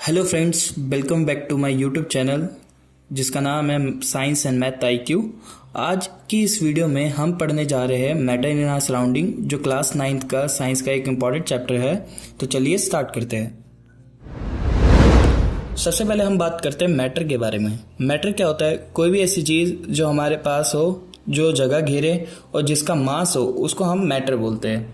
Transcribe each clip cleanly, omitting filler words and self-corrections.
Hello friends, welcome back to my YouTube channel जिसका नाम है साइंस एंड मैथ IQ। आज की इस वीडियो में हम पढ़ने जा रहे हैं मैटर इन आवर सराउंडिंग, जो क्लास 9th का साइंस का एक इम्पॉर्टेंट चैप्टर है। तो चलिए स्टार्ट करते हैं। सबसे पहले हम बात करते हैं मैटर के बारे में। मैटर क्या होता है? कोई भी ऐसी चीज़ जो हमारे पास हो, जो जगह घेरे और जिसका मास हो, उसको हम मैटर बोलते हैं।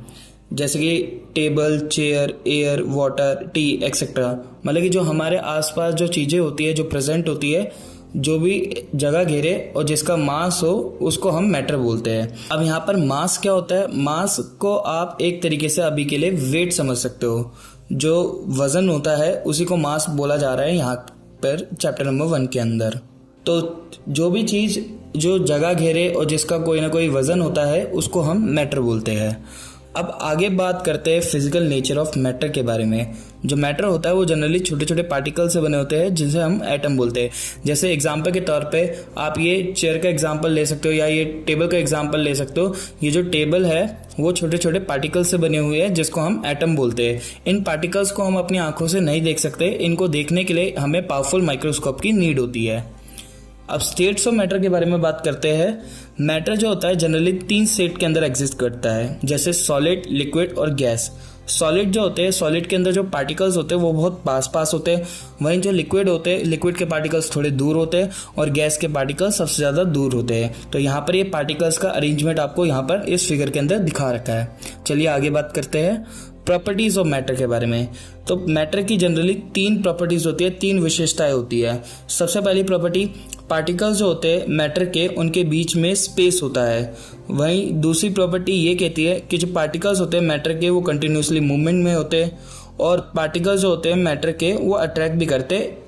जैसे कि table, chair, air, water, T etcetera. मतलब कि जो हमारे आसपास जो चीज़ें होती है, जो प्रेजेंट होती है, जो भी जगह घेरे और जिसका मास हो, उसको हम मैटर बोलते हैं। अब यहाँ पर मास क्या होता है? मास को आप एक तरीके से अभी के लिए वेट समझ सकते हो। जो वजन होता है उसी को मास बोला जा रहा है यहाँ पर चैप्टर नंबर 1 के अंदर। तो जो भी चीज़ जो जगह घेरे और जिसका कोई ना कोई वजन होता है, उसको हम मैटर बोलते हैं। अब आगे बात करते हैं फिजिकल नेचर ऑफ मैटर के बारे में। जो मैटर होता है वो जनरली छोटे छोटे पार्टिकल से बने होते हैं, जिसे हम एटम बोलते हैं। जैसे एग्जांपल के तौर पे आप ये चेयर का एग्जांपल ले सकते हो या ये टेबल का एग्जांपल ले सकते हो। ये जो टेबल है वो छोटे छोटे पार्टिकल से बने हुए हैं, जिसको हम एटम बोलते हैं। इन पार्टिकल्स को हम अपनी आंखों से नहीं देख सकते। इनको देखने के लिए हमें पावरफुल माइक्रोस्कोप की नीड होती है। अब स्टेट्स ऑफ मैटर के बारे में बात करते हैं। मैटर जो होता है जनरली 3 स्टेट के अंदर एग्जिस्ट करता है, जैसे सॉलिड, लिक्विड और गैस। सॉलिड जो होते हैं, सॉलिड के अंदर जो पार्टिकल्स होते हैं वो बहुत पास पास होते हैं। वहीं जो लिक्विड होते हैं, लिक्विड के पार्टिकल्स थोड़े दूर होते हैं और गैस के पार्टिकल्स सबसे ज़्यादा दूर होते हैं। तो यहाँ पर ये पार्टिकल्स का अरेंजमेंट आपको यहाँ पर इस फिगर के अंदर दिखा रखा है। चलिए आगे बात करते हैं प्रॉपर्टीज ऑफ मैटर के बारे में। तो मैटर की जनरली 3 प्रॉपर्टीज होती है, 3 विशेषताएं होती है। सबसे पहली प्रॉपर्टी, पार्टिकल्स जो होते हैं मैटर के, उनके बीच में स्पेस होता है। वहीं दूसरी प्रॉपर्टी ये कहती है कि जो पार्टिकल्स होते हैं मैटर के, वो कंटिन्यूसली मूवमेंट में होते हैं। और पार्टिकल्स जो होते हैं मैटर के, वो अट्रैक्ट भी करते हैं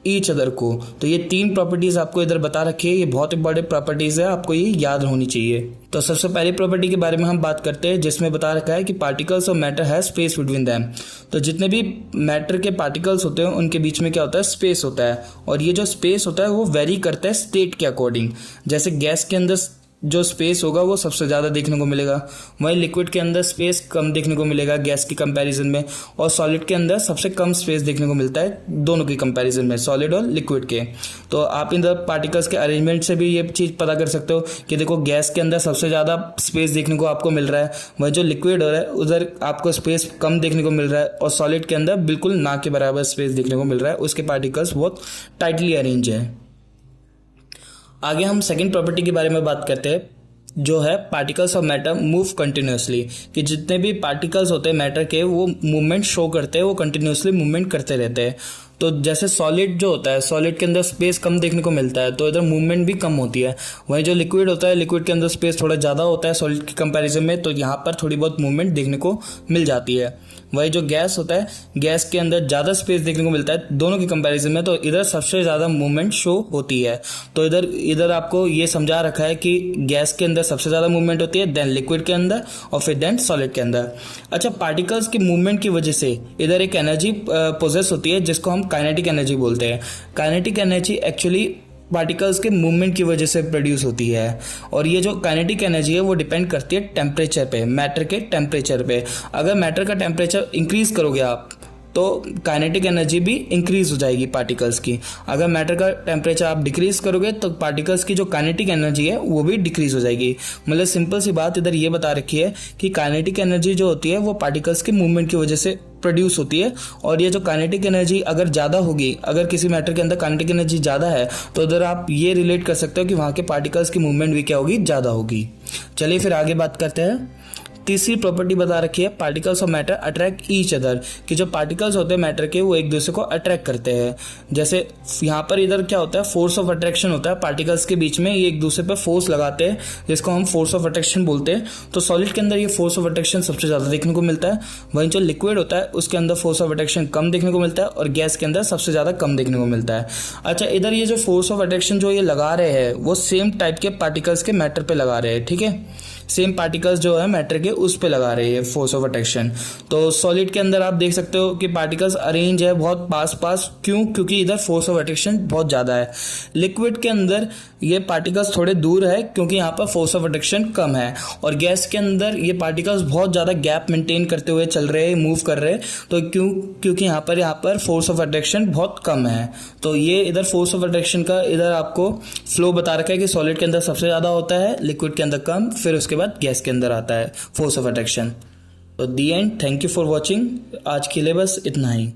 ईच अदर को। तो ये 3 प्रॉपर्टीज आपको इधर बता रखी है। ये बहुत इंपॉर्टेंट प्रॉपर्टीज है, आपको ये याद होनी चाहिए। तो सबसे पहली प्रॉपर्टी के बारे में हम बात करते हैं, जिसमें बता रखा है कि पार्टिकल्स और मैटर है स्पेस बिटवीन देम। तो जितने भी मैटर के पार्टिकल्स होते हैं उनके बीच में क्या होता है? स्पेस होता है। और ये जो स्पेस होता है वो वेरी करता है स्टेट के अकॉर्डिंग। जैसे गैस के अंदर जो स्पेस होगा वो सबसे ज़्यादा देखने को मिलेगा, वहीं लिक्विड के अंदर स्पेस कम देखने को मिलेगा गैस की कंपैरिजन में, और सॉलिड के अंदर सबसे कम स्पेस देखने को मिलता है दोनों की कंपैरिजन में, सॉलिड और लिक्विड के। तो आप इन पार्टिकल्स के अरेंजमेंट से भी ये चीज़ पता कर सकते हो कि देखो गैस के अंदर सबसे ज़्यादा स्पेस देखने को आपको मिल रहा है, वही जो लिक्विड हो रहा है उधर आपको स्पेस कम देखने को मिल रहा है, और सॉलिड के अंदर बिल्कुल ना के बराबर स्पेस देखने को मिल रहा है। उसके पार्टिकल्स बहुत टाइटली अरेंज है। आगे हम सेकेंड प्रॉपर्टी के बारे में बात करते हैं, जो है particles of matter move continuously. कि जितने भी पार्टिकल्स होते हैं मैटर के, वो मूवमेंट शो करते हैं, वो कंटिन्यूसली मूवमेंट करते रहते हैं। तो जैसे सॉलिड जो होता है, सॉलिड के अंदर स्पेस कम देखने को मिलता है, तो इधर मूवमेंट भी कम होती है। वहीं जो लिक्विड होता है, लिक्विड के अंदर स्पेस थोड़ा ज़्यादा होता है सॉलिड की कंपैरिजन में, तो यहाँ पर थोड़ी बहुत मूवमेंट देखने को मिल जाती है। वही जो गैस होता है, गैस के अंदर ज़्यादा स्पेस देखने को मिलता है दोनों की कंपैरिजन में, तो इधर सबसे ज़्यादा मूवमेंट शो होती है। तो इधर आपको ये समझा रखा है कि गैस के अंदर सबसे ज़्यादा मूवमेंट होती है, देन लिक्विड के अंदर, और फिर देन सॉलिड के अंदर। अच्छा, पार्टिकल्स के मूवमेंट की वजह से इधर एक एनर्जी पोजेस होती है, जिसको हम काइनेटिक एनर्जी बोलते हैं। काइनेटिक एनर्जी एक्चुअली पार्टिकल्स के मूवमेंट की वजह से प्रोड्यूस होती है। और ये जो काइनेटिक एनर्जी है वो डिपेंड करती है टेम्परेचर पे, मैटर के टेम्परेचर पे। अगर मैटर का टेम्परेचर इंक्रीज करोगे आप, तो काइनेटिक एनर्जी भी इंक्रीज हो जाएगी पार्टिकल्स की। अगर मैटर का टेम्परेचर आप डिक्रीज करोगे तो पार्टिकल्स की जो काइनेटिक एनर्जी है वो भी डिक्रीज हो जाएगी। मतलब सिंपल सी बात इधर ये बता रखी है कि काइनेटिक एनर्जी जो होती है वो पार्टिकल्स के मूवमेंट की वजह से प्रोड्यूस होती है। और ये जो काइनेटिक एनर्जी अगर ज़्यादा होगी, अगर किसी मैटर के अंदर काइनेटिक एनर्जी ज़्यादा है, तो उधर आप ये रिलेट कर सकते हो कि वहाँ के पार्टिकल्स की मूवमेंट भी क्या होगी? ज़्यादा होगी। चलिए फिर आगे बात करते हैं। तीसरी प्रॉपर्टी बता रखी है, particles of matter attract each other. कि जो पार्टिकल्स होते हैं मैटर के, वो एक दूसरे को अट्रैक्ट करते हैं। जैसे यहाँ पर इधर क्या होता है? फोर्स ऑफ अट्रैक्शन होता है पार्टिकल्स के बीच में, ये एक दूसरे पर फोर्स लगाते हैं, जिसको हम फोर्स ऑफ अट्रैक्शन बोलते हैं। तो सॉलिड के अंदर ये फोर्स ऑफ अट्रैक्शन सबसे ज़्यादा देखने को मिलता है। वहीं जो लिक्विड होता है उसके अंदर फोर्स ऑफ अट्रैक्शन कम देखने को मिलता है, और गैस के अंदर सबसे ज़्यादा कम देखने को मिलता है। अच्छा, इधर ये जो फोर्स ऑफ अट्रैक्शन जो ये लगा रहे हैं, वो सेम टाइप के पार्टिकल्स के मैटर पर लगा रहे हैं, ठीक है। सेम पार्टिकल्स जो है मैटर के उस पे लगा रही है फोर्स ऑफ अट्रैक्शन। तो सॉलिड के अंदर आप देख सकते हो कि पार्टिकल्स अरेंज है बहुत पास पास, क्यों? क्योंकि इधर फोर्स ऑफ अट्रैक्शन बहुत ज़्यादा है। लिक्विड के अंदर ये पार्टिकल्स थोड़े दूर है क्योंकि यहाँ पर फोर्स ऑफ अट्रैक्शन कम है, और गैस के अंदर ये पार्टिकल्स बहुत ज़्यादा गैप मेंटेन करते हुए चल रहे हैं, मूव कर रहे हैं। तो क्योंकि यहाँ पर फोर्स ऑफ अट्रैक्शन बहुत कम है। तो ये इधर फोर्स ऑफ अट्रैक्शन का इधर आपको फ्लो बता रखा है कि सॉलिड के अंदर सबसे ज़्यादा होता है, लिक्विड के अंदर कम, फिर उसके बाद गैस के अंदर आता है फोर्स ऑफ अट्रैक्शन। तो the end, thank you for watching. आज के लिए बस इतना ही।